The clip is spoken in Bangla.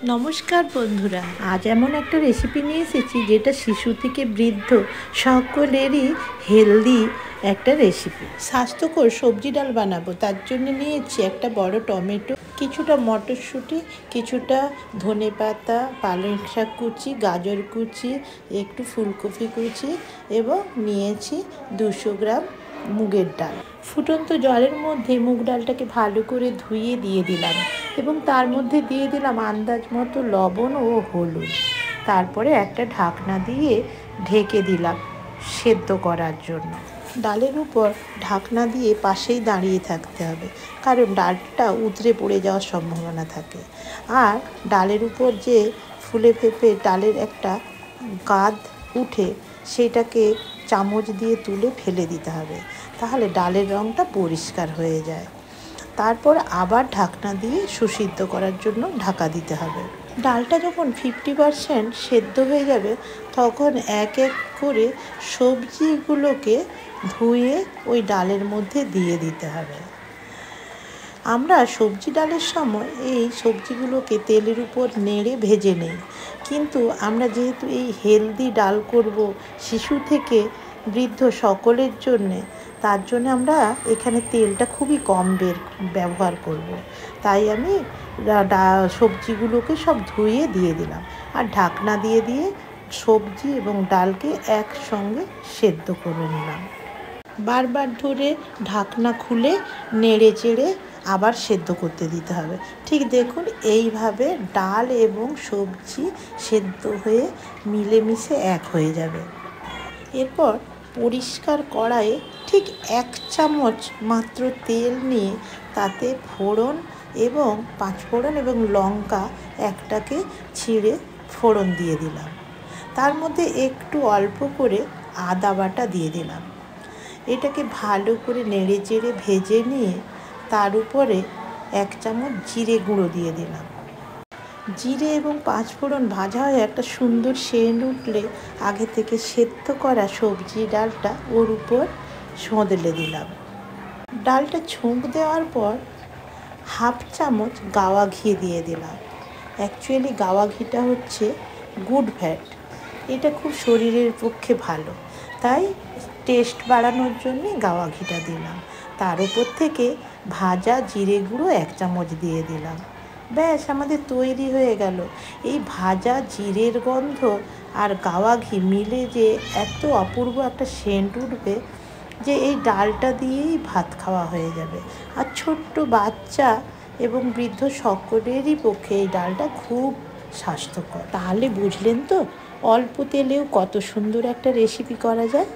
নমস্কার বন্ধুরা, আজ এমন একটা রেসিপি নিয়ে এসেছি যেটা শিশু থেকে বৃদ্ধ সকলেরই হেলদি একটা রেসিপি। স্বাস্থ্যকর সবজি ডাল বানাবো, তার জন্য নিয়েছি একটা বড় টমেটো, কিছুটা মটরশুঁটি, কিছুটা ধনেপাতা, পালং শাক কুচি, গাজর কুচি, একটু ফুলকপি কুচি এবং নিয়েছি 200 গ্রাম মুগের ডাল। ফুটন্ত জলের মধ্যে মুগ ডালটাকে ভালো করে ধুয়ে দিয়ে দিলাম এবং তার মধ্যে দিয়ে দিলাম আন্দাজ মতো লবণ ও হলুদ। তারপরে একটা ঢাকনা দিয়ে ঢেকে দিলাম সেদ্ধ করার জন্য। ডালের উপর ঢাকনা দিয়ে পাশেই দাঁড়িয়ে থাকতে হবে, কারণ ডালটা উতরে পড়ে যাওয়ার সম্ভাবনা থাকে। আর ডালের উপর যে ফুলে ফেঁপে ডালের একটা গাদ উঠে, সেটাকে চামচ দিয়ে তুলে ফেলে দিতে হবে, তাহলে ডালের রঙটা পরিষ্কার হয়ে যায়। তারপর আবার ঢাকনা দিয়ে সুসিদ্ধ করার জন্য ঢাকা দিতে হবে। ডালটা যখন 50% সেদ্ধ হয়ে যাবে, তখন এক এক করে সবজিগুলোকে ধুয়ে ওই ডালের মধ্যে দিয়ে দিতে হবে। আমরা সবজি ডালের সময় এই সবজিগুলোকে তেলের উপর নেড়ে ভেজে নেই, কিন্তু আমরা যেহেতু এই হেলদি ডাল করব শিশু থেকে বৃদ্ধ সকলের জন্যে, তার জন্য আমরা এখানে তেলটা খুবই কম ব্যবহার করব। তাই আমি সবজিগুলোকে সব ধুয়ে দিয়ে দিলাম আর ঢাকনা দিয়ে দিয়ে সবজি এবং ডালকে একসঙ্গে সেদ্ধ করে নিলাম। বারবার ধরে ঢাকনা খুলে নেড়ে চেড়ে আবার সেদ্ধ করতে দিতে হবে। ঠিক দেখুন, এইভাবে ডাল এবং সবজি সেদ্ধ হয়ে মিলেমিশে এক হয়ে যাবে। এরপর পরিষ্কার কড়াইয়ে ঠিক 1 চামচ মাত্র তেল নিয়ে তাতে ফোড়ন এবং 5 ফোড়ন এবং লঙ্কা একটাকে ছিঁড়ে ফোড়ন দিয়ে দিলাম। তার মধ্যে একটু অল্প করে আদা বাটা দিয়ে দিলাম। এটাকে ভালো করে নেড়ে চেড়ে ভেজে নিয়ে তার উপরে 1 চামচ জিরে গুঁড়ো দিয়ে দিলাম। জিরে এবং 5 ফোড়ন ভাজা হয়ে একটা সুন্দর সেন্ট উঠলে আগে থেকে সেদ্ধ করা সবজি ডালটা ওর উপর সঁদলে দিলাম। ডালটা ছোঁক দেওয়ার পর 1/2 চামচ গাওয়া ঘি দিয়ে দিলাম। অ্যাকচুয়ালি গাওয়া ঘিটা হচ্ছে গুড ফ্যাট, এটা খুব শরীরের পক্ষে ভালো, তাই টেস্ট বাড়ানোর জন্যে গাওয়া ঘিটা দিলাম। তার উপর থেকে ভাজা জিরে গুঁড়ো 1 চামচ দিয়ে দিলাম। ব্যাস, আমাদের তৈরি হয়ে গেল। এই ভাজা জিরের গন্ধ আর গাওয়া ঘি মিলে যে এত অপূর্ব একটা সেন্ট উঠবে যে এই ডালটা দিয়েই ভাত খাওয়া হয়ে যাবে। আর ছোট্ট বাচ্চা এবং বৃদ্ধ সকলেরই পক্ষে এই ডালটা খুব স্বাস্থ্যকর। তাহলে বুঝলেন তো, অল্প তেলেও কত সুন্দর একটা রেসিপি করা যায়।